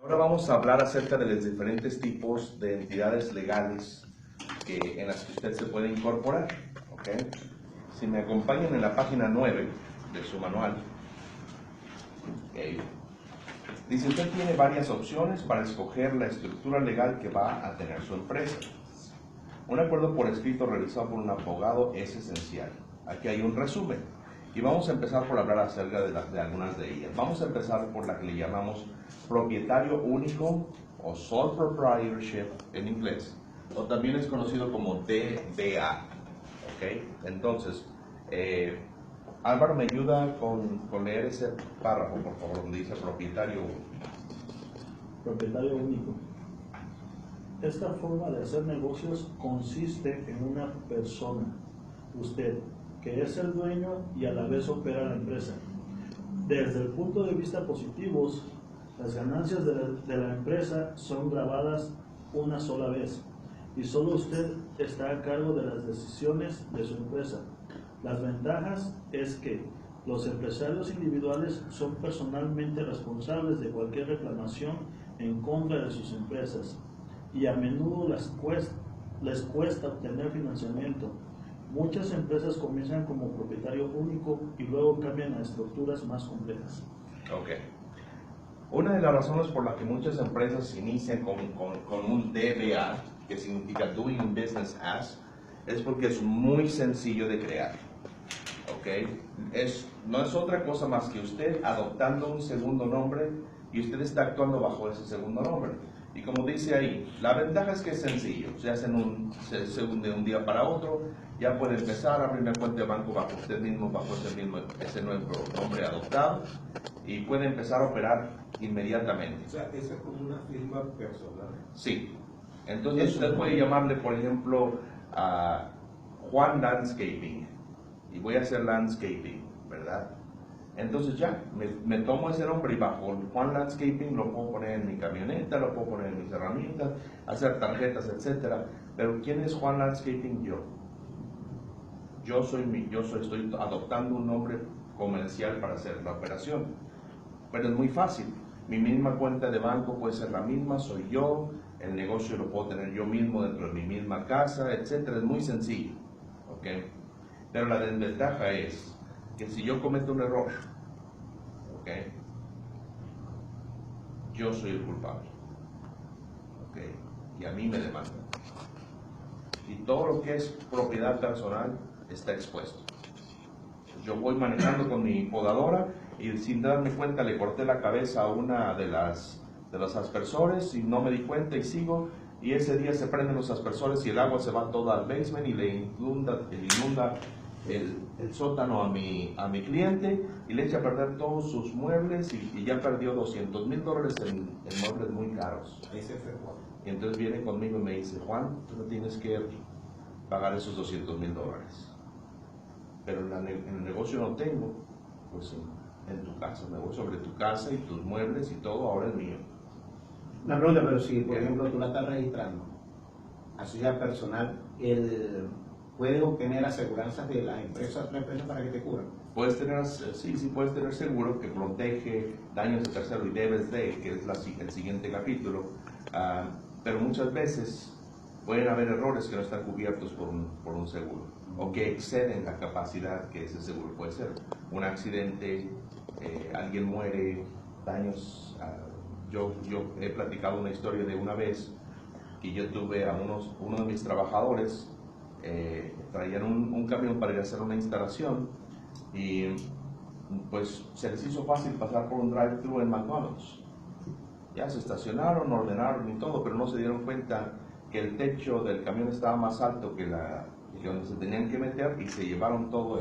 Ahora vamos a hablar acerca de los diferentes tipos de entidades legales en las que usted se puede incorporar. ¿Okay? Si me acompañan en la página 9 de su manual, dice: usted tiene varias opciones para escoger la estructura legal que va a tener su empresa. Un acuerdo por escrito realizado por un abogado es esencial. Aquí hay un resumen y vamos a empezar por hablar acerca de algunas de ellas. Vamos a empezar por la que le llamamos propietario único o sole proprietorship en inglés, o también es conocido como DBA. ¿Okay? Entonces, Álvaro, ¿me ayuda con leer ese párrafo, por favor, donde dice propietario único? Propietario único. Esta forma de hacer negocios consiste en una persona, usted, que es el dueño y a la vez opera la empresa. Desde el punto de vista positivo, las ganancias de la empresa son grabadas una sola vez y solo usted está a cargo de las decisiones de su empresa. Las ventajas es que los empresarios individuales son personalmente responsables de cualquier reclamación en contra de sus empresas y a menudo les cuesta obtener financiamiento. Muchas empresas comienzan como propietario único y luego cambian a estructuras más complejas. Okay. Una de las razones por las que muchas empresas inician con un DBA, que significa Doing Business As, es porque es muy sencillo de crear. ¿Okay? No es otra cosa más que usted adoptando un segundo nombre y usted está actuando bajo ese segundo nombre. Y como dice ahí, la ventaja es que es sencillo, se hace de un día para otro, ya puede empezar a abrir una cuenta de banco bajo usted mismo, bajo ese nuevo nombre adoptado, y puede empezar a operar inmediatamente. O sea, esa es como una firma personal. Sí. Entonces usted puede llamarle, por ejemplo, a Juan Landscaping, y voy a hacer landscaping, ¿verdad? Entonces ya, me tomo ese nombre y bajo Juan Landscaping lo puedo poner en mi camioneta, lo puedo poner en mis herramientas, hacer tarjetas, etcétera. Pero ¿quién es Juan Landscaping? Yo estoy adoptando un nombre comercial para hacer la operación. Pero es muy fácil. Mi misma cuenta de banco puede ser la misma, soy yo, el negocio lo puedo tener yo mismo dentro de mi misma casa, etcétera. Es muy sencillo. ¿Okay? Pero la desventaja es que si yo cometo un error, ¿okay? Yo soy el culpable, ¿okay? Y a mí me demandan. Y todo lo que es propiedad personal está expuesto. Yo voy manejando con mi podadora y sin darme cuenta le corté la cabeza a una de los aspersores y no me di cuenta y sigo. Y ese día se prenden los aspersores y el agua se va toda al basement y le inunda el sótano a mi cliente y le echa a perder todos sus muebles y ya perdió $200,000 en muebles muy caros. Ahí se fue Juan. Y entonces viene conmigo y me dice: Juan, tú no tienes que pagar esos $200,000. Pero en el negocio no tengo. Pues en tu casa, me voy sobre tu casa y tus muebles y todo ahora es mío. Una pregunta, pero si por ejemplo tú la estás registrando a sociedad personal, ¿puedes obtener aseguranzas de las empresas para que te cubran? Puedes tener, sí, puedes tener seguro que protege daños de tercero y debes de, que es el siguiente capítulo, pero muchas veces pueden haber errores que no están cubiertos por un seguro o que exceden la capacidad que ese seguro puede ser. Un accidente, alguien muere, daños. Yo he platicado una historia de una vez que yo tuve a uno de mis trabajadores. Traían un camión para ir a hacer una instalación y pues se les hizo fácil pasar por un drive-thru en McDonald's. Ya se estacionaron, ordenaron y todo, pero no se dieron cuenta que el techo del camión estaba más alto que donde se tenían que meter y se llevaron todo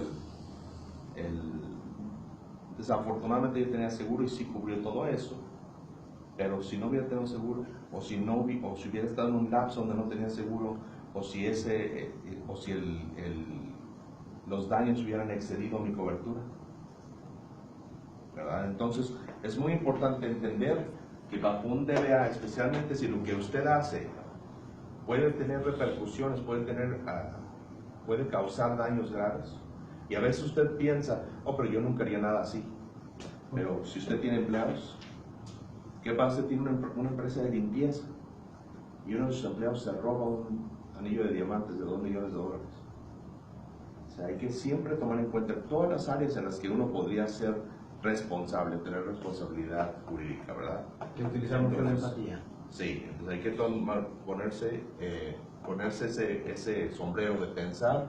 Desafortunadamente yo tenía seguro y sí cubrió todo eso, pero si no hubiera tenido seguro o si hubiera estado en un lapso donde no tenía seguro, o si los daños hubieran excedido mi cobertura, ¿verdad? Entonces es muy importante entender que bajo un DBA, especialmente si lo que usted hace puede tener repercusiones, puede causar daños graves, y a veces usted piensa: oh, pero yo nunca haría nada así. Pero si usted tiene empleados, ¿Qué pasa si tiene una empresa de limpieza y uno de sus empleados se roba un anillo de diamantes de $2 millones? O sea, hay que siempre tomar en cuenta todas las áreas en las que uno podría ser responsable, tener responsabilidad jurídica, ¿verdad? Que utilizamos mucho la empatía. Sí, entonces hay que ponerse ese sombrero de pensar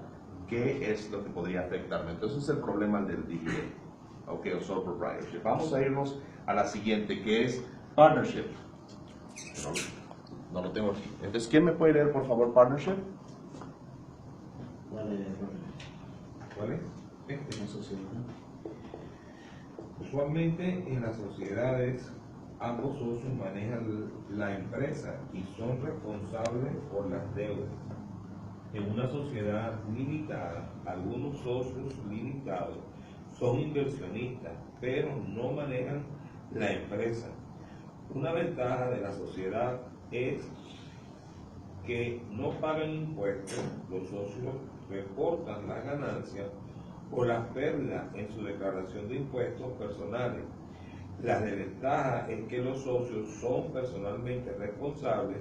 qué es lo que podría afectarme. Entonces es el problema del DBA, ok, o sole proprietorship. Vamos a irnos a la siguiente, que es partnership. No lo tengo aquí. Entonces, ¿quién me puede leer, por favor, partnership? ¿Cuál es? En sociedad. Usualmente en las sociedades ambos socios manejan la empresa y son responsables por las deudas. En una sociedad limitada, algunos socios limitados son inversionistas, pero no manejan la empresa. Una ventaja de la sociedad es que no pagan impuestos, los socios reportan las ganancias o las pérdidas en su declaración de impuestos personales. La desventaja es que los socios son personalmente responsables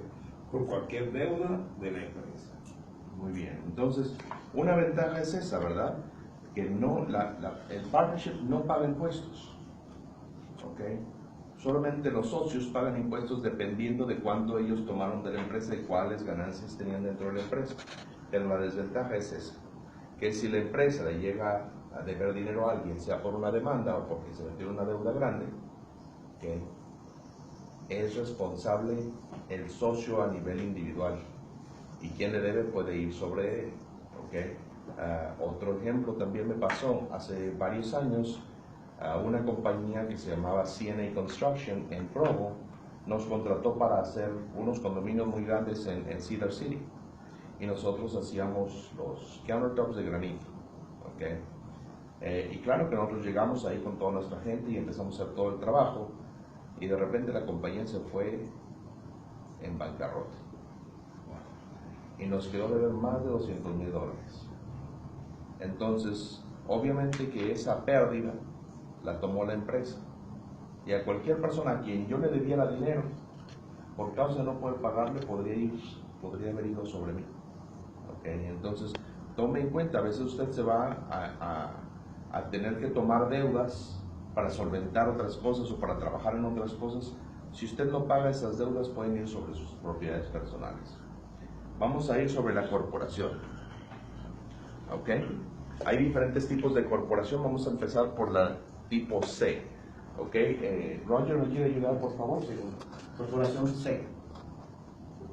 por cualquier deuda de la empresa. Muy bien, entonces, una ventaja es esa, ¿verdad? Que no, el partnership no paga impuestos, ¿ok? Solamente los socios pagan impuestos dependiendo de cuánto ellos tomaron de la empresa y cuáles ganancias tenían dentro de la empresa. Pero la desventaja es esa, que si la empresa le llega a deber dinero a alguien, sea por una demanda o porque se metió en una deuda grande, ¿ok?, es responsable el socio a nivel individual y quien le debe puede ir sobre él, ¿ok? Otro ejemplo también me pasó hace varios años. Una compañía que se llamaba CNA Construction en Provo nos contrató para hacer unos condominios muy grandes en Cedar City y nosotros hacíamos los countertops de granito, ¿ok? Y claro que nosotros llegamos ahí con toda nuestra gente y empezamos a hacer todo el trabajo y de repente la compañía se fue en bancarrota y nos quedó de ver más de $200,000. Entonces, obviamente que esa pérdida la tomó la empresa y a cualquier persona a quien yo le debiera dinero, por causa de no poder pagarle, podría haber ido sobre mí. ¿Okay? Entonces, tome en cuenta, a veces usted se va a tener que tomar deudas para solventar otras cosas o para trabajar en otras cosas. Si usted no paga esas deudas, pueden ir sobre sus propiedades personales. Vamos a ir sobre la corporación. ¿Ok? Hay diferentes tipos de corporación. Vamos a empezar por la tipo C. ¿Ok? Roger, ¿me quiere ayudar, por favor? Sí. Corporación C.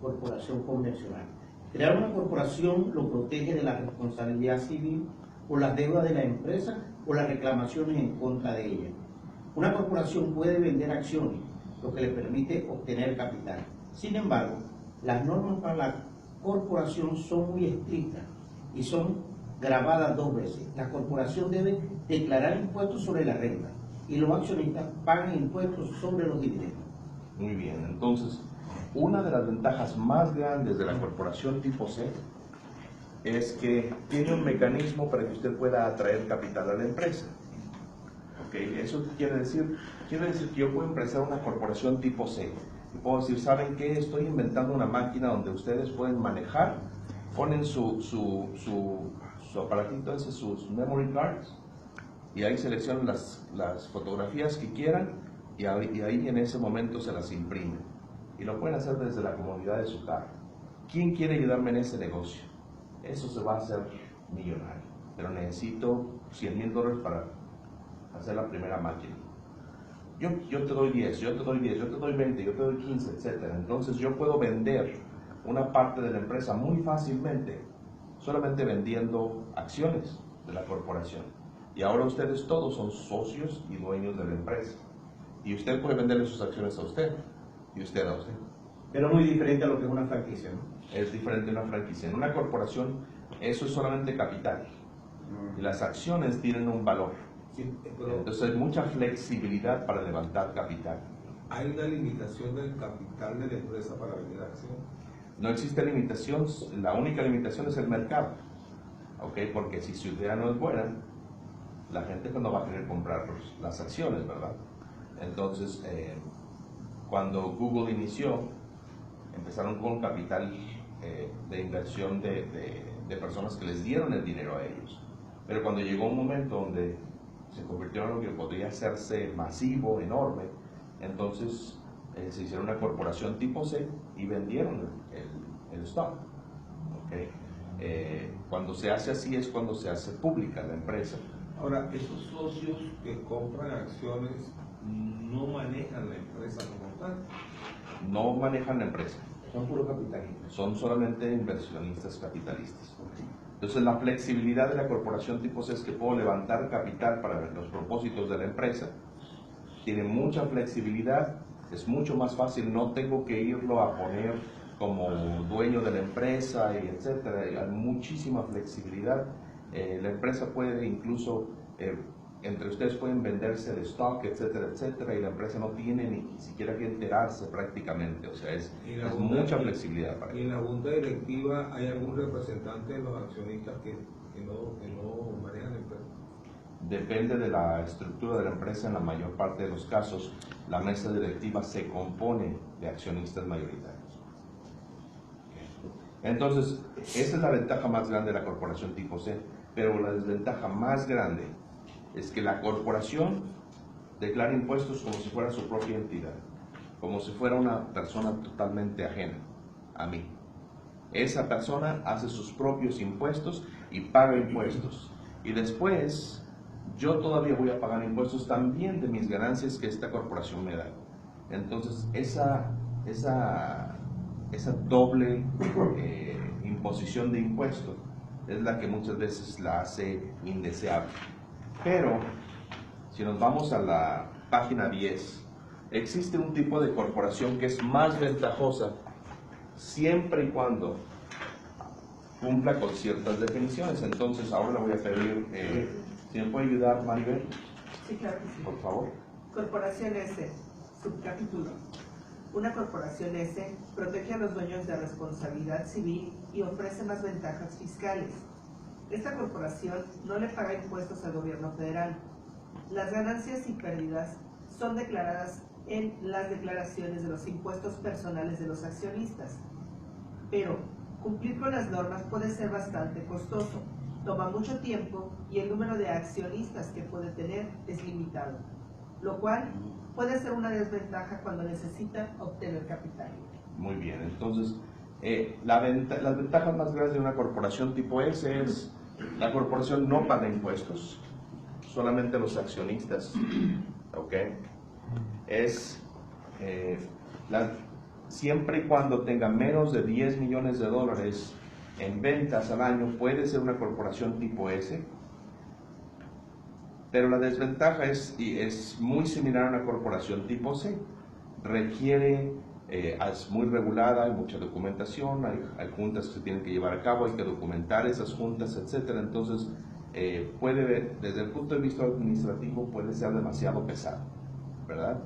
Corporación convencional. Crear una corporación lo protege de la responsabilidad civil por las deudas de la empresa o las reclamaciones en contra de ella. Una corporación puede vender acciones, lo que le permite obtener capital. Sin embargo, las normas para la corporación son muy estrictas y son gravadas 2 veces. La corporación debe declarar impuestos sobre la renta y los accionistas pagan impuestos sobre los dividendos. Muy bien, entonces, una de las ventajas más grandes de la corporación tipo C es que tiene un mecanismo para que usted pueda atraer capital a la empresa. ¿Okay? Eso quiere decir que yo puedo empezar una corporación tipo C y puedo decir, ¿saben qué? Estoy inventando una máquina donde ustedes pueden manejar, ponen su aparatito ese, sus memory cards, y ahí seleccionan las fotografías que quieran y ahí en ese momento se las imprimen. Y lo pueden hacer desde la comodidad de su casa. ¿Quién quiere ayudarme en ese negocio? Eso se va a hacer millonario, pero necesito $100,000 para hacer la primera máquina. Yo te doy 10, yo te doy 10, yo te doy 20, yo te doy 15, etc. Entonces yo puedo vender una parte de la empresa muy fácilmente, solamente vendiendo acciones de la corporación. Y ahora ustedes todos son socios y dueños de la empresa. Y usted puede venderle sus acciones a usted, y usted a usted. Pero muy diferente a lo que es una franquicia, ¿no? Es diferente de una franquicia. En una corporación eso es solamente capital. Y las acciones tienen un valor. Sí, pero Entonces hay mucha flexibilidad para levantar capital. hay una limitación del capital de la empresa para vender acciones. No existe limitación, la única limitación es el mercado. ¿Ok? Porque si su idea no es buena, la gente no va a querer comprar las acciones, ¿verdad? Entonces, Cuando Google inició, empezaron con capital de inversión de personas que les dieron el dinero a ellos. Pero cuando llegó un momento donde se convirtió en algo que podría hacerse masivo, enorme, entonces se hicieron una corporación tipo C y vendieron el stock. ¿Okay? Cuando se hace así es cuando se hace pública la empresa. Ahora, esos socios que compran acciones no manejan la empresa como tal. No manejan la empresa, Son puro capitalistas. son solamente inversionistas capitalistas. Entonces la flexibilidad de la corporación tipo C es que puedo levantar capital para los propósitos de la empresa. Tiene mucha flexibilidad, es mucho más fácil, no tengo que irlo a poner como dueño de la empresa y etcétera. Hay muchísima flexibilidad. La empresa puede incluso, entre ustedes pueden venderse de stock, etcétera, etcétera, y la empresa no tiene ni siquiera que enterarse prácticamente. O sea, es mucha flexibilidad para ¿Y en la junta directiva hay algún representante de los accionistas que no manejan la empresa? Depende de la estructura de la empresa. En la mayor parte de los casos, la mesa directiva se compone de accionistas mayoritarios. Entonces, esa es la ventaja más grande de la corporación tipo C, pero la desventaja más grande es que la corporación declara impuestos como si fuera su propia entidad, como si fuera una persona totalmente ajena a mí. Esa persona hace sus propios impuestos y paga impuestos. Y después, yo todavía voy a pagar impuestos también de mis ganancias que esta corporación me da. Entonces, esa doble imposición de impuestos es la que muchas veces la hace indeseable. Pero, si nos vamos a la página 10, existe un tipo de corporación que es más ventajosa siempre y cuando cumpla con ciertas definiciones. Entonces, ahora le voy a pedir, si me puede ayudar, Maribel, Sí, claro que sí. por favor. Corporación S, subcapítulo. Una corporación S protege a los dueños de responsabilidad civil y ofrece más ventajas fiscales. Esta corporación no le paga impuestos al gobierno federal. Las ganancias y pérdidas son declaradas en las declaraciones de los impuestos personales de los accionistas. Pero cumplir con las normas puede ser bastante costoso, toma mucho tiempo y el número de accionistas que puede tener es limitado, lo cual puede ser una desventaja cuando necesitan obtener capital. Muy bien, entonces las ventajas más grandes de una corporación tipo S es la corporación no paga impuestos, solamente los accionistas, ¿ok? Siempre y cuando tenga menos de 10 millones de dólares en ventas al año, puede ser una corporación tipo S. Pero la desventaja es muy similar a una corporación tipo C. Requiere, es muy regulada, hay mucha documentación, hay juntas que se tienen que llevar a cabo, hay que documentar esas juntas, etc. Entonces, desde el punto de vista administrativo, puede ser demasiado pesado, ¿verdad?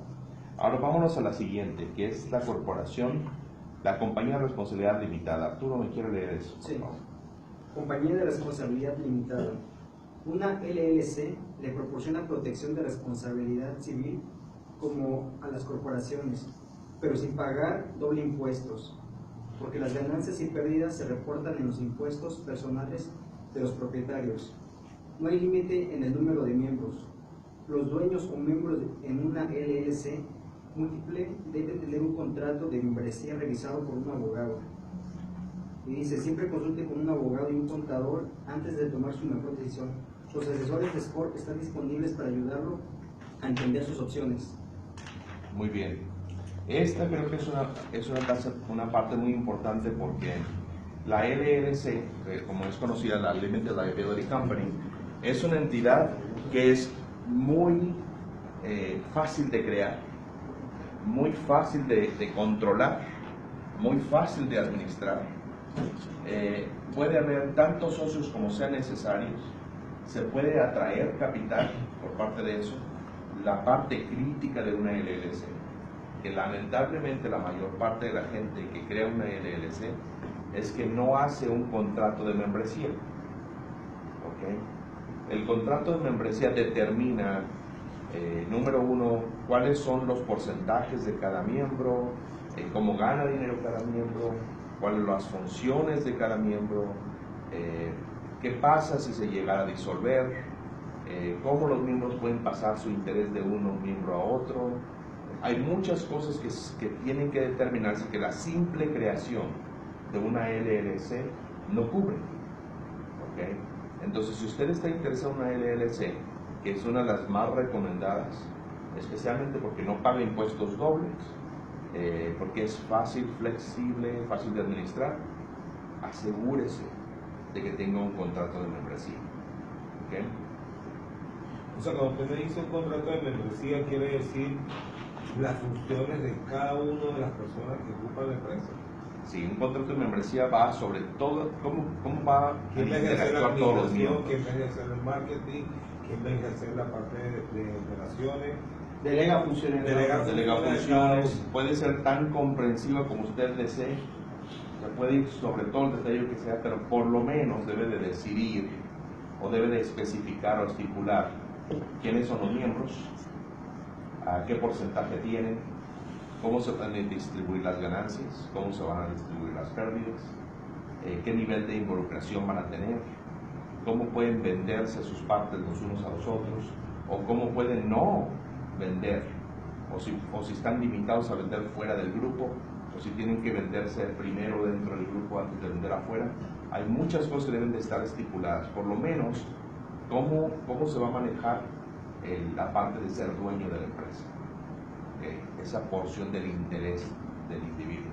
Ahora vámonos a la siguiente, que es la corporación, la compañía de responsabilidad limitada. Arturo, ¿me quiere leer eso? Sí. Compañía de responsabilidad limitada. Una LLC le proporciona protección de responsabilidad civil como a las corporaciones, pero sin pagar doble impuestos, porque las ganancias y pérdidas se reportan en los impuestos personales de los propietarios. No hay límite en el número de miembros. Los dueños o miembros en una LLC múltiple deben tener un contrato de membresía revisado por un abogado. Y dice, siempre consulte con un abogado y un contador antes de tomar su mejor decisión. Los asesores de SCORP están disponibles para ayudarlo a entender sus opciones. Muy bien. Esta creo que es una parte muy importante porque la LLC, como es conocida, la Limited Liability Company, es una entidad que es muy fácil de crear, muy fácil de controlar, muy fácil de administrar. Puede haber tantos socios como sean necesarios, se puede atraer capital por parte de eso. La parte crítica de una LLC, que lamentablemente la mayor parte de la gente que crea una LLC es que no hace un contrato de membresía. ¿Okay? El contrato de membresía determina Número uno, cuáles son los porcentajes de cada miembro, cómo gana dinero cada miembro, cuáles son las funciones de cada miembro, qué pasa si se llegara a disolver, cómo los miembros pueden pasar su interés de un miembro a otro. Hay muchas cosas que tienen que determinarse que la simple creación de una LLC no cubre. ¿Okay? Entonces, si usted está interesado en una LLC, que es una de las más recomendadas, especialmente porque no paga impuestos dobles, porque es fácil, flexible, fácil de administrar, asegúrese de que tenga un contrato de membresía. ¿Okay? O sea, cuando usted me dice un contrato de membresía, quiere decir las funciones de cada una de las personas que ocupan la empresa. Sí, un contrato de membresía va sobre todo, cómo va a ¿Quién va a ejercer la interactuar todos los administración? miembros. ¿Quién va a ejercer el marketing? ¿Quién va a ejercer la parte de operaciones? Delega funciones. Delega funciones, puede ser tan comprensiva como usted desee, se puede ir sobre todo el detalle que sea, pero por lo menos debe de decidir o debe de especificar o estipular quiénes son los miembros, a qué porcentaje tienen, cómo se van a distribuir las ganancias, cómo se van a distribuir las pérdidas, qué nivel de involucración van a tener, cómo pueden venderse sus partes los unos a los otros, o cómo pueden no vender, o si están limitados a vender fuera del grupo, o si tienen que venderse primero dentro del grupo antes de vender afuera. Hay muchas cosas que deben de estar estipuladas, por lo menos cómo se va a manejar la parte de ser dueño de la empresa, esa porción del interés del individuo,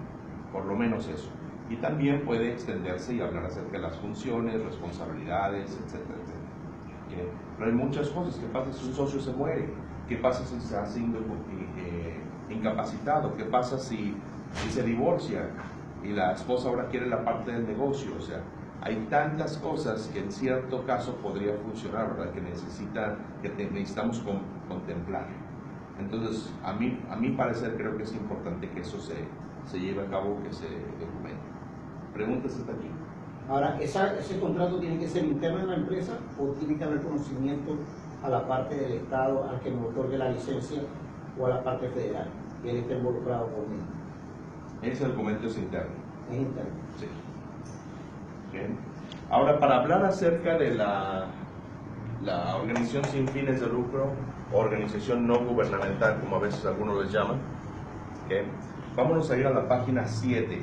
por lo menos eso. Y también puede extenderse y hablar acerca de las funciones, responsabilidades, etcétera, etcétera. Pero hay muchas cosas. ¿Qué pasa si un socio se muere? ¿Qué pasa si se hace incapacitado? ¿Qué pasa si se divorcia y la esposa ahora quiere la parte del negocio? O sea, hay tantas cosas que en cierto caso podría funcionar, ¿verdad? Que necesitamos contemplar. Entonces, a mi parecer, creo que es importante que eso se lleve a cabo, que se documente. Preguntas hasta aquí. Ahora, ¿ese contrato tiene que ser interno en la empresa o tiene que haber conocimiento a la parte del Estado al que me otorgue la licencia o a la parte federal, que él esté involucrado conmigo? Ese documento es interno. Es interno. Sí. Bien. Ahora, para hablar acerca de la organización sin fines de lucro, organización no gubernamental, como a veces algunos les llaman, ¿okay? Vámonos a ir a la página 7,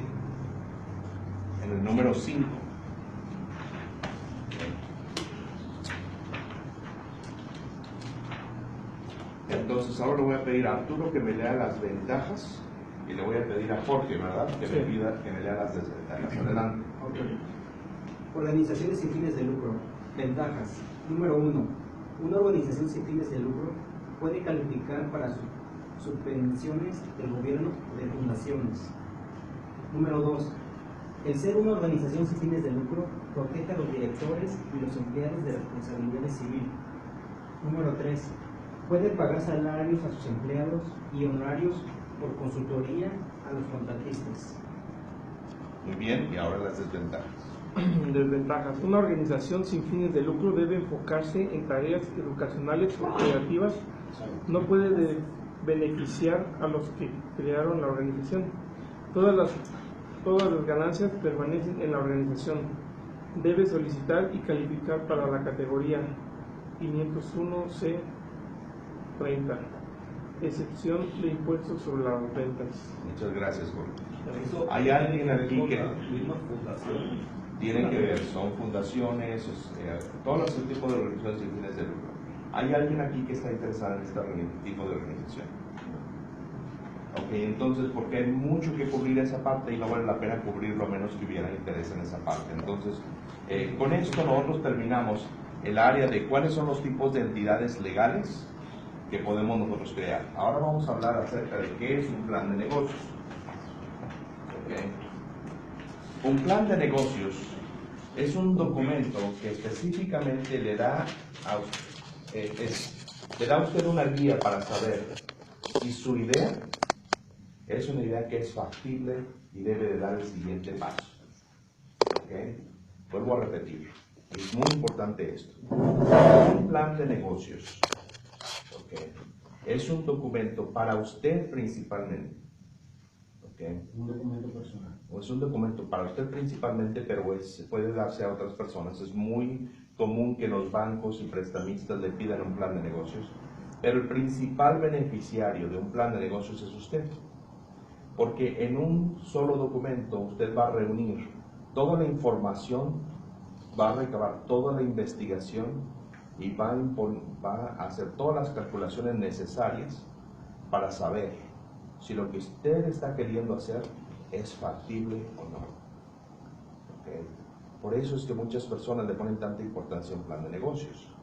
en el número 5. Entonces, ahora le voy a pedir a Arturo que me lea las ventajas y le voy a pedir a Jorge, ¿verdad?, que me lea las desventajas. Adelante. Okay. Organizaciones sin fines de lucro. Ventajas. Número 1. Una organización sin fines de lucro puede calificar para subvenciones del gobierno o de fundaciones. Número 2. El ser una organización sin fines de lucro protege a los directores y los empleados de responsabilidad civil. Número 3. Puede pagar salarios a sus empleados y honorarios por consultoría a los contratistas. Muy bien, y ahora las desventajas. Desventajas. Una organización sin fines de lucro debe enfocarse en tareas educacionales o creativas. No puede beneficiar a los que crearon la organización. Todas las ganancias permanecen en la organización. Debe solicitar y calificar para la categoría 501C30, excepción de impuestos sobre las ventas. Muchas gracias, Jorge. Eso ¿Hay alguien aquí que misma fundación? tiene que ver? Son fundaciones, todos los tipos de organizaciones sin fines de lucro. ¿Hay alguien aquí que está interesado en este tipo de organización? Ok, entonces, porque hay mucho que cubrir esa parte y no vale la pena cubrirlo a menos que hubiera interés en esa parte. Entonces, con esto nosotros terminamos el área de cuáles son los tipos de entidades legales que podemos nosotros crear. Ahora vamos a hablar acerca de qué es un plan de negocios. Okay. Un plan de negocios es un documento que específicamente le da a usted una guía para saber si su idea es una idea que es factible y debe de dar el siguiente paso. Okay. Vuelvo a repetir, es muy importante esto. Un plan de negocios. Okay. Es un documento para usted principalmente. ¿Okay? Un documento personal. O es un documento para usted principalmente, pero puede darse a otras personas. Es muy común que los bancos y prestamistas le pidan un plan de negocios, pero el principal beneficiario de un plan de negocios es usted. Porque en un solo documento usted va a reunir toda la información, va a recabar toda la investigación y va a hacer todas las calculaciones necesarias para saber si lo que usted está queriendo hacer es factible o no. ¿Okay? Por eso es que muchas personas le ponen tanta importancia a un plan de negocios.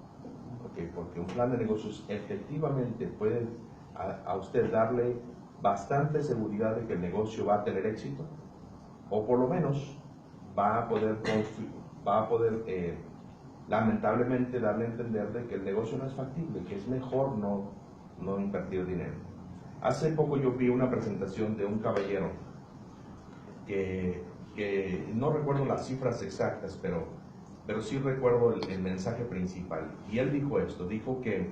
¿Okay? Porque un plan de negocios efectivamente puede a usted darle bastante seguridad de que el negocio va a tener éxito, o por lo menos va a poder lamentablemente darle a entender de que el negocio no es factible, que es mejor no invertir dinero. Hace poco yo vi una presentación de un caballero que no recuerdo las cifras exactas, pero sí recuerdo el mensaje principal. Y él dijo esto, dijo que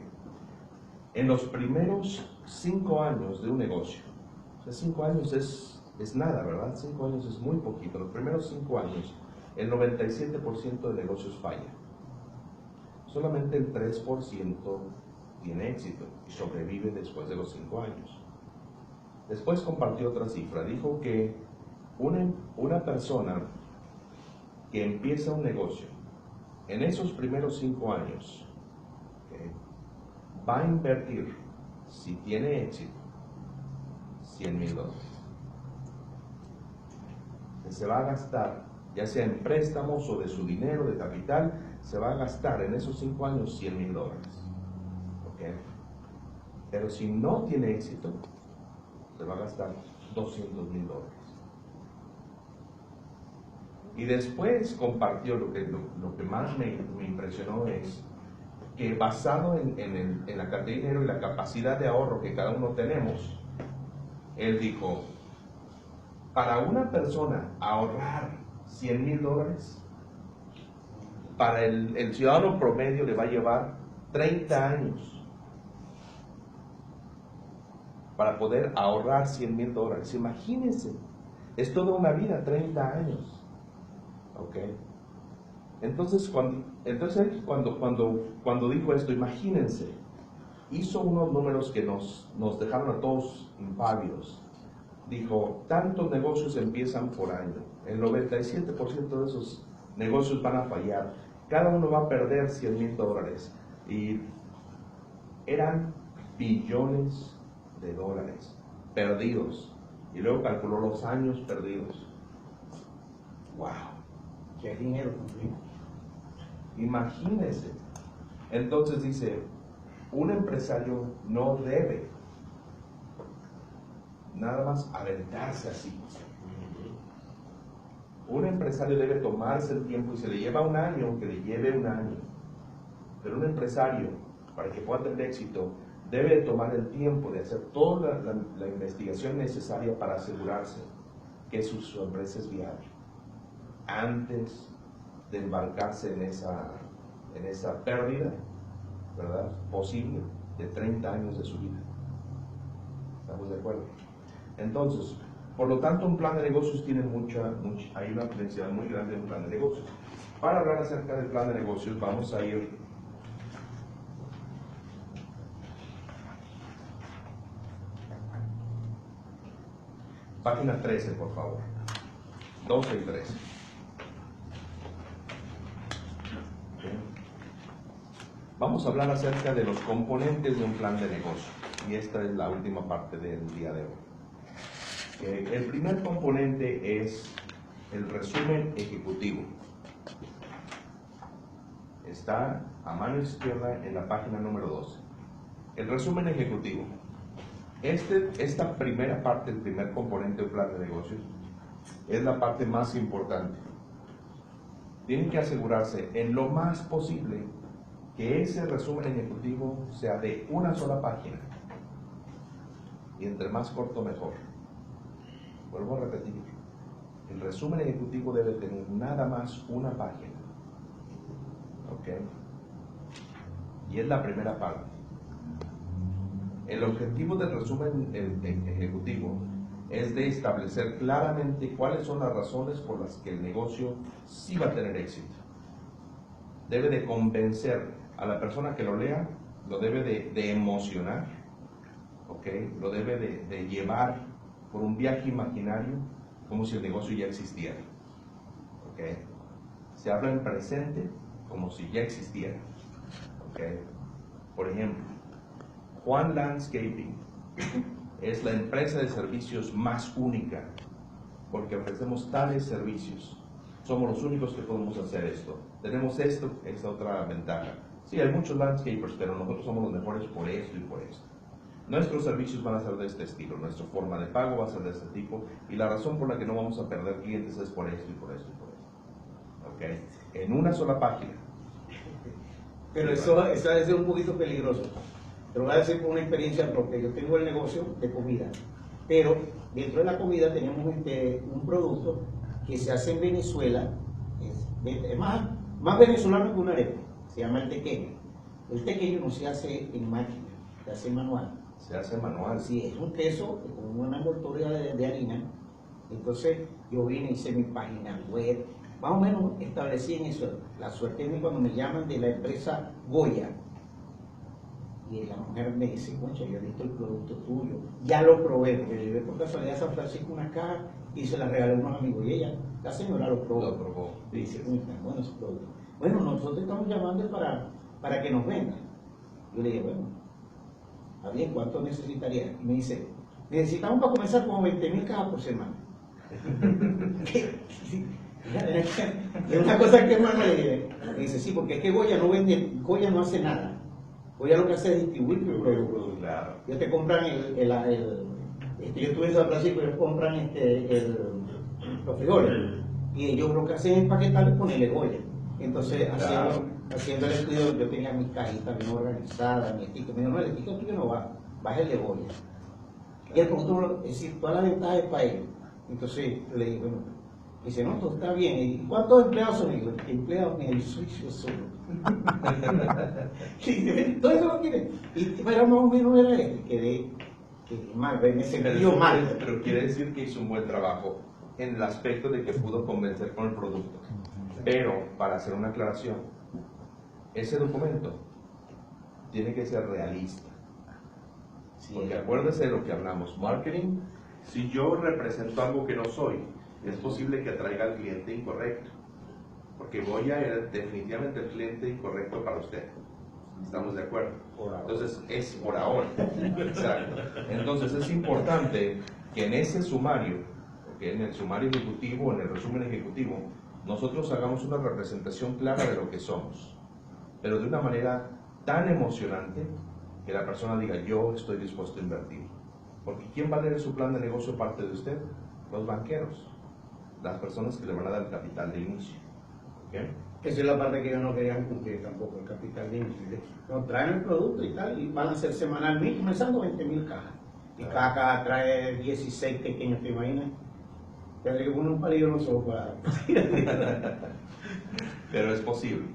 en los primeros 5 años de un negocio, o sea, 5 años es nada, ¿verdad? 5 años es muy poquito. Los primeros 5 años, el 97% de negocios falla. Solamente el 3% tiene éxito y sobrevive después de los 5 años. Después compartió otra cifra, dijo que una persona que empieza un negocio, en esos primeros 5 años, ¿okay?, va a invertir, si tiene éxito, $100,000. Se va a gastar, ya sea en préstamos o de su dinero, de capital, se va a gastar en esos 5 años $100,000. ¿Okay? Pero si no tiene éxito, se va a gastar $200,000. Y después compartió lo que más me impresionó es que basado en la cantidad de dinero y la capacidad de ahorro que cada uno tenemos, él dijo, para una persona ahorrar $100,000, para el ciudadano promedio le va a llevar 30 años para poder ahorrar $100,000. Imagínense, es toda una vida, 30 años. ¿Ok? Entonces, cuando dijo esto, imagínense, hizo unos números que nos dejaron a todos impávidos. Dijo, tantos negocios empiezan por año, el 97% de esos negocios van a fallar, cada uno va a perder $100,000, y eran billones de dólares perdidos, y luego calculó los años perdidos. ¡Wow! ¿Qué dinero consigo? Imagínense. Entonces dice, un empresario no debe nada más aventarse así. Un empresario debe tomarse el tiempo, y se le lleva un año, que le lleve un año. Pero un empresario, para que pueda tener éxito, debe tomar el tiempo de hacer toda la investigación necesaria para asegurarse que su empresa es viable, antes de embarcarse en esa pérdida, ¿verdad?, posible de 30 años de su vida. ¿Estamos de acuerdo? Entonces, por lo tanto, un plan de negocios tiene hay una potencialidad muy grande en un plan de negocios. Para hablar acerca del plan de negocios, vamos a ir página 13, por favor. 12 y 13. Vamos a hablar acerca de los componentes de un plan de negocio, y esta es la última parte del día de hoy. El primer componente es el resumen ejecutivo. Está a mano izquierda en la página número 12. El resumen ejecutivo. Esta primera parte, el primer componente del plan de negocios, es la parte más importante. Tienen que asegurarse en lo más posible que ese resumen ejecutivo sea de una sola página, y entre más corto mejor. Vuelvo a repetir, el resumen ejecutivo debe tener nada más una página. ¿Ok? Y es la primera parte. El objetivo del resumen ejecutivo es de establecer claramente cuáles son las razones por las que el negocio sí va a tener éxito. Debe de convencer a la persona que lo lea, lo debe de emocionar, ¿okay? Lo debe de llevar por un viaje imaginario como si el negocio ya existiera. ¿Okay? Se habla en presente como si ya existiera. ¿Okay? Por ejemplo, Juan Landscaping es la empresa de servicios más única porque ofrecemos tales servicios. Somos los únicos que podemos hacer esto. Tenemos esta otra ventaja. Sí, hay muchos landscapers, pero nosotros somos los mejores por esto y por esto. Nuestros servicios van a ser de este estilo, nuestra forma de pago va a ser de este tipo, y la razón por la que no vamos a perder clientes es por esto y por esto y por esto. ¿Okay? En una sola página. Pero eso es un poquito peligroso. Te lo voy a decir por una experiencia propia. Yo tengo el negocio de comida, pero dentro de la comida tenemos un producto que se hace en Venezuela, es más venezolano que una arepa, se llama el tequeño. El tequeño no se hace en máquina, se hace manual. Se hace manual. Sí, es un queso con una envoltura de harina. Entonces yo vine y hice mi página web, más o menos establecí en eso. La suerte es cuando me llaman de la empresa Goya y la mujer me dice, concha, yo he visto el producto tuyo, ya lo probé, porque llevé por casualidad a San Francisco una caja y se la regalé a unos amigos, y ella, la señora lo probó. Y dice, bueno, ese producto. Bueno, nosotros estamos llamando para que nos vendan. Yo le dije, bueno, ¿está bien? ¿Cuánto necesitaría? Y me dice, necesitamos para comenzar como 20,000 cajas por semana. Es una cosa que hermano le dice, sí, porque es que Goya no vende, Goya no hace nada. Goya lo que hace es distribuir el producto. Claro. Ellos te compran yo estuve en San Francisco, ellos compran los frijoles. Y ellos lo que hacen es empaquetar y ponerle Goya. Entonces, Claro. haciendo el estudio, yo tenía mis cajitas bien organizadas, mi etiqueta. Me dijo, no, el etiqueta tuyo no va el de Goya. Y el producto, es decir, toda la ventaja es para ellos. Entonces, yo le dije, bueno, dice, no, todo está bien. ¿Y cuántos empleados son? Y digo, empleados ni el soy yo solo. Todo eso lo quiere. Y pero más o menos era quedé mal, me sentí mal. Pero quiere decir que hizo un buen trabajo en el aspecto de que pudo convencer con el producto. Pero, para hacer una aclaración, ese documento tiene que ser realista. Porque acuérdese de lo que hablamos, marketing, si yo represento algo que no soy, es posible que atraiga al cliente incorrecto. Porque Goya era definitivamente el cliente incorrecto para usted. ¿Estamos de acuerdo? Entonces, es por ahora. Exacto. Entonces, es importante que en ese sumario, ¿okay? En el sumario ejecutivo, en el resumen ejecutivo, nosotros hagamos una representación clara de lo que somos, pero de una manera tan emocionante que la persona diga, yo estoy dispuesto a invertir. Porque ¿quién va a leer su plan de negocio aparte de usted? Los banqueros, las personas que le van a dar el capital de inicio. ¿Okay? Esa es la parte que yo no quería cumplir tampoco, el capital de inicio. Nos traen el producto y tal, y van a ser semanalmente, comenzando 20,000 cajas. Y cada caja trae 16 pequeños, ¿te imaginas? Tendré que poner un palillo no solo para... Pero es posible,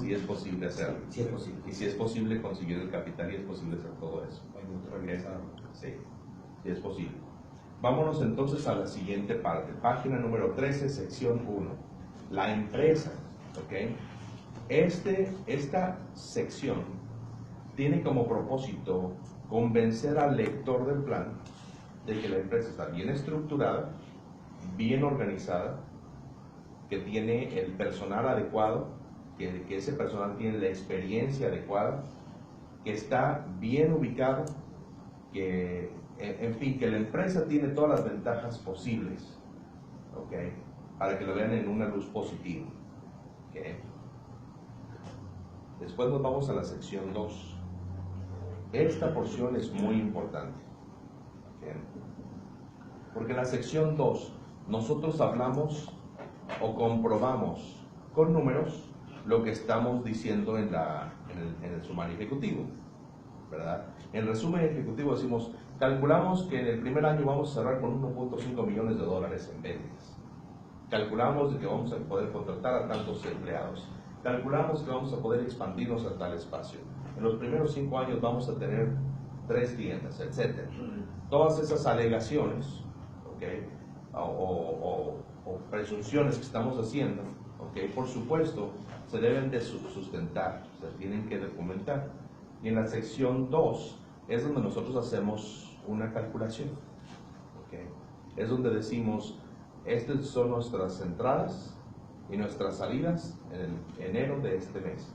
sí es posible hacerlo. Sí es posible. Y si es posible conseguir el capital y es posible hacer todo eso. Sí, sí es posible. Vámonos entonces a la siguiente parte, página número 13, sección 1. La empresa, ¿ok? Esta sección tiene como propósito convencer al lector del plan de que la empresa está bien estructurada, bien organizada, que tiene el personal adecuado, que ese personal tiene la experiencia adecuada, que está bien ubicado, que, en fin, que la empresa tiene todas las ventajas posibles, ¿ok? Para que lo vean en una luz positiva. ¿Okay? Después nos vamos a la sección 2. Esta porción es muy importante. ¿Okay? Porque en la sección 2 nosotros hablamos o comprobamos con números lo que estamos diciendo en el sumario ejecutivo, ¿verdad? En el resumen ejecutivo decimos, calculamos que en el primer año vamos a cerrar con 1.5 millones de dólares en ventas. Calculamos que vamos a poder contratar a tantos empleados. Calculamos que vamos a poder expandirnos a tal espacio. En los primeros 5 años vamos a tener 3 tiendas, etc. Todas esas alegaciones, ¿okay? o presunciones que estamos haciendo, ¿okay? Por supuesto, se deben de sustentar, se tienen que documentar. Y en la sección 2 es donde nosotros hacemos una calculación. ¿Okay? Es donde decimos, estas son nuestras entradas y nuestras salidas en enero de este mes,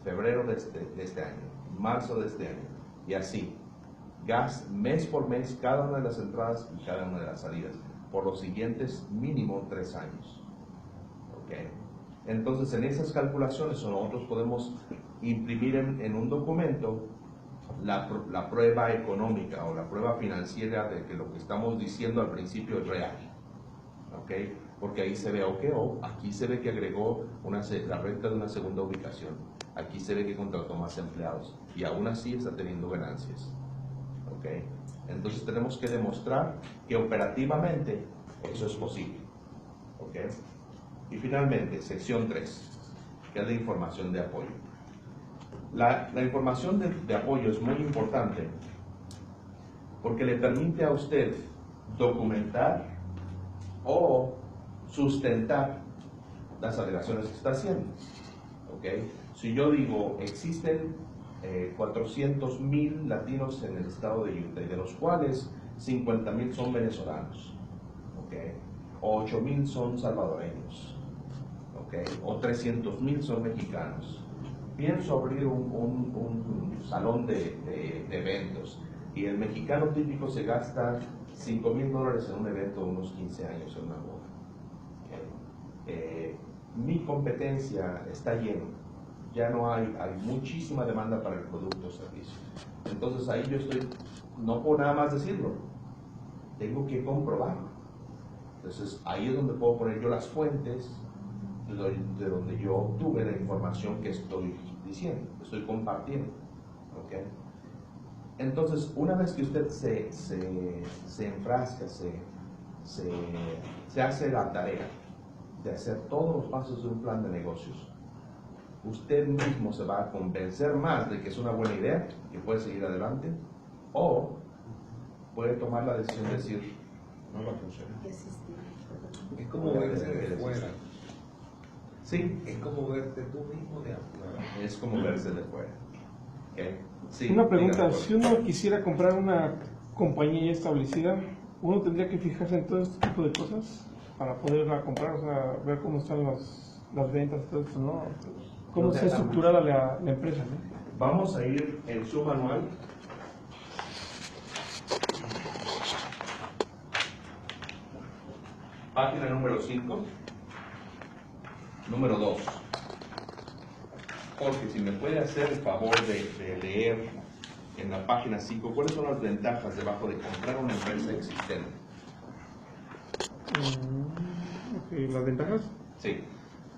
febrero de este año, marzo de este año, y así, mes por mes, cada una de las entradas y cada una de las salidas, por los siguientes mínimo 3 años. ¿Okay? Entonces, en esas calculaciones nosotros podemos imprimir en un documento la prueba económica o la prueba financiera de que lo que estamos diciendo al principio es real. ¿Okay? Porque ahí se ve, aquí se ve que agregó la renta de una segunda ubicación, aquí se ve que contrató más empleados y aún así está teniendo ganancias. ¿Okay? Entonces tenemos que demostrar que operativamente eso es posible. ¿Okay? Y finalmente, sección 3, que es la información de apoyo. La información de apoyo es muy importante porque le permite a usted documentar o sustentar las alegaciones que está haciendo. ¿Okay? Si yo digo, existen 400,000 latinos en el estado de Utah, y de los cuales 50,000 son venezolanos, ¿okay? O 8,000 son salvadoreños, ¿okay? O 300,000 son mexicanos. Pienso abrir un salón de eventos y el mexicano típico se gasta $5,000 en un evento de unos 15 años en una boda. ¿Okay? Mi competencia está llena, ya no hay muchísima demanda para el producto o servicio. Entonces ahí yo no puedo nada más decirlo, tengo que comprobarlo. Entonces ahí es donde puedo poner yo las fuentes de donde yo obtuve la información que estoy diciendo, que estoy compartiendo. ¿Okay? Entonces, una vez que usted se enfrasca, se hace la tarea de hacer todos los pasos de un plan de negocios, usted mismo se va a convencer más de que es una buena idea, que puede seguir adelante, o puede tomar la decisión de decir, no va a funcionar. Es como verse de fuera. Sí. Es como verte tú mismo de afuera. Es como verse de fuera. ¿Okay? Sí, una pregunta, dígame, si uno quisiera comprar una compañía ya establecida, ¿uno tendría que fijarse en todo este tipo de cosas para poderla comprar? O sea, ver cómo están las ventas, todo esto, ¿no? ¿Cómo está estructurada la empresa? ¿No? Vamos a ir en su manual. Página número 5, número 2. Jorge, si me puede hacer el favor de leer en la página 5 cuáles son las ventajas debajo de comprar una empresa existente. Okay, ¿las ventajas? Sí.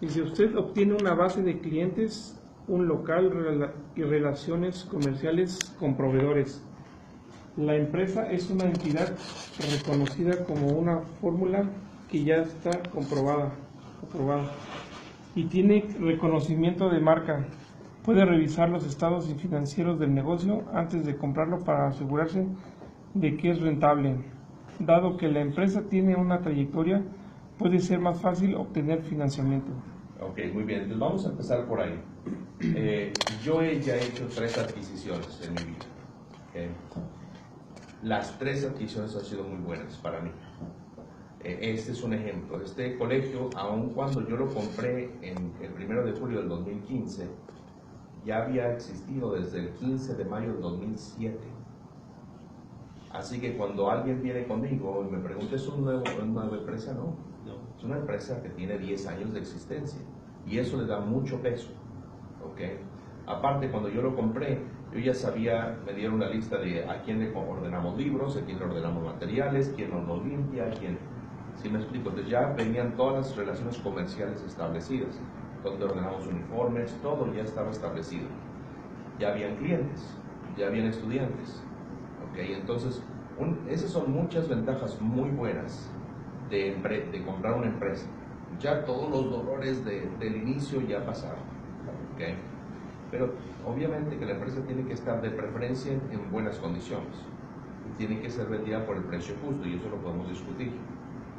Y si usted obtiene una base de clientes, un local y relaciones comerciales con proveedores, la empresa es una entidad reconocida como una fórmula que ya está comprobada y tiene reconocimiento de marca. Puede revisar los estados financieros del negocio antes de comprarlo para asegurarse de que es rentable. Dado que la empresa tiene una trayectoria, puede ser más fácil obtener financiamiento. Ok, muy bien. Entonces vamos a empezar por ahí. Yo ya he hecho 3 adquisiciones en mi vida. Okay. Las 3 adquisiciones han sido muy buenas para mí. Este es un ejemplo. Este colegio, aun cuando yo lo compré en el 1 de julio del 2015, ya había existido desde el 15 de mayo del 2007. Así que cuando alguien viene conmigo y me pregunta, ¿es una nueva empresa? No, es una empresa que tiene 10 años de existencia y eso le da mucho peso. ¿Okay? Aparte, cuando yo lo compré, yo ya sabía, me dieron una lista de a quién le ordenamos libros, a quién le ordenamos materiales, quién nos lo limpia, quién... ¿Sí me explico? Entonces ya venían todas las relaciones comerciales establecidas, donde ordenamos uniformes, todo ya estaba establecido. Ya habían clientes, ya habían estudiantes. ¿Okay? Entonces, esas son muchas ventajas muy buenas de comprar una empresa. Ya todos los dolores del inicio ya pasaron. ¿Okay? Pero obviamente que la empresa tiene que estar de preferencia en buenas condiciones. Y tiene que ser vendida por el precio justo, y eso lo podemos discutir.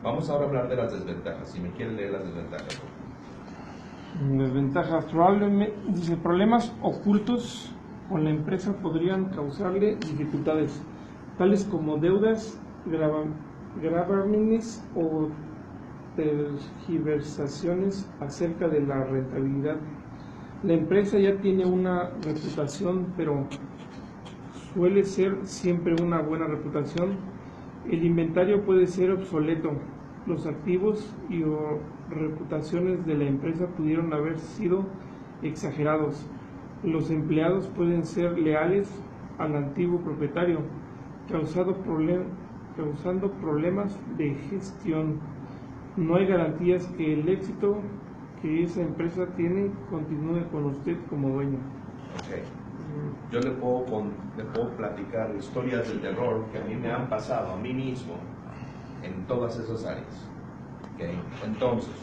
Vamos ahora a hablar de las desventajas. Si me quieren leer las desventajas. Desventajas. Probablemente, dice, problemas ocultos con la empresa podrían causarle dificultades, tales como deudas, gravámenes o tergiversaciones acerca de la rentabilidad. La empresa ya tiene una reputación, pero suele ser siempre una buena reputación. El inventario puede ser obsoleto. Los activos y o reputaciones de la empresa pudieron haber sido exagerados. Los empleados pueden ser leales al antiguo propietario, causando problemas de gestión. No hay garantías que el éxito que esa empresa tiene continúe con usted como dueño. Okay. Yo le puedo platicar historias de terror que a mí me han pasado a mí mismo en todas esas áreas. Okay. Entonces,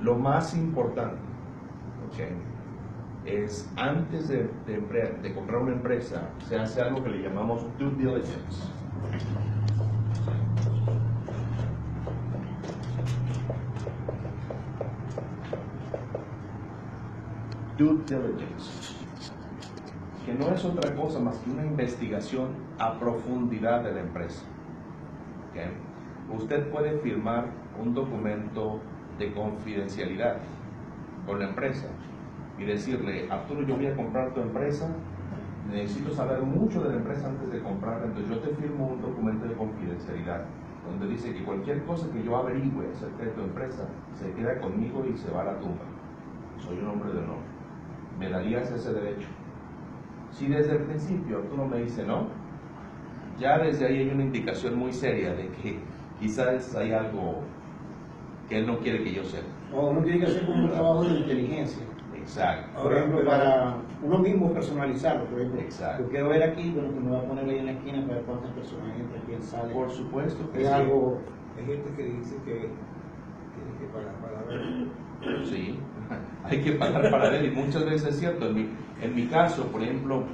lo más importante, okay, es antes de comprar una empresa, se hace algo que le llamamos due diligence. Due diligence, que no es otra cosa más que una investigación a profundidad de la empresa. ¿Okay? Usted puede firmar un documento de confidencialidad con la empresa y decirle: Arturo, yo voy a comprar tu empresa, necesito saber mucho de la empresa antes de comprarla, entonces yo te firmo un documento de confidencialidad donde dice que cualquier cosa que yo averigüe acerca de tu empresa se queda conmigo y se va a la tumba. Soy un hombre de honor. ¿Me darías ese derecho? Si desde el principio Arturo me dice no, ya desde ahí hay una indicación muy seria de que quizás hay algo que él no quiere que yo sepa. O uno tiene que hacer como un trabajo de inteligencia. Exacto. Por ejemplo, para uno mismo personalizarlo. Por ejemplo, Exacto. yo quiero ver aquí, bueno, que me voy a poner ahí en la esquina para ver cuántas personas entran, quién sale. Por supuesto que Es sí. algo. Hay gente que dice que tiene que pagar para ver. Sí, hay que pagar para ver, y muchas veces es cierto. En mi caso, por ejemplo,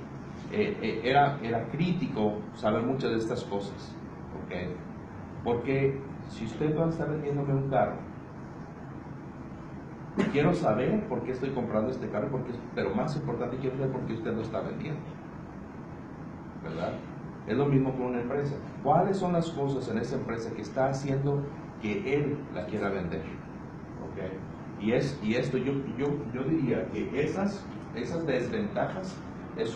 era crítico saber muchas de estas cosas. ¿Okay? Porque si usted va a estar vendiéndome un carro, quiero saber por qué estoy comprando este carro, pero más importante, quiero saber por qué usted lo está vendiendo. ¿Verdad? Es lo mismo con una empresa. ¿Cuáles son las cosas en esa empresa que está haciendo que él la quiera vender? ¿Okay? Y esto yo diría que esas desventajas es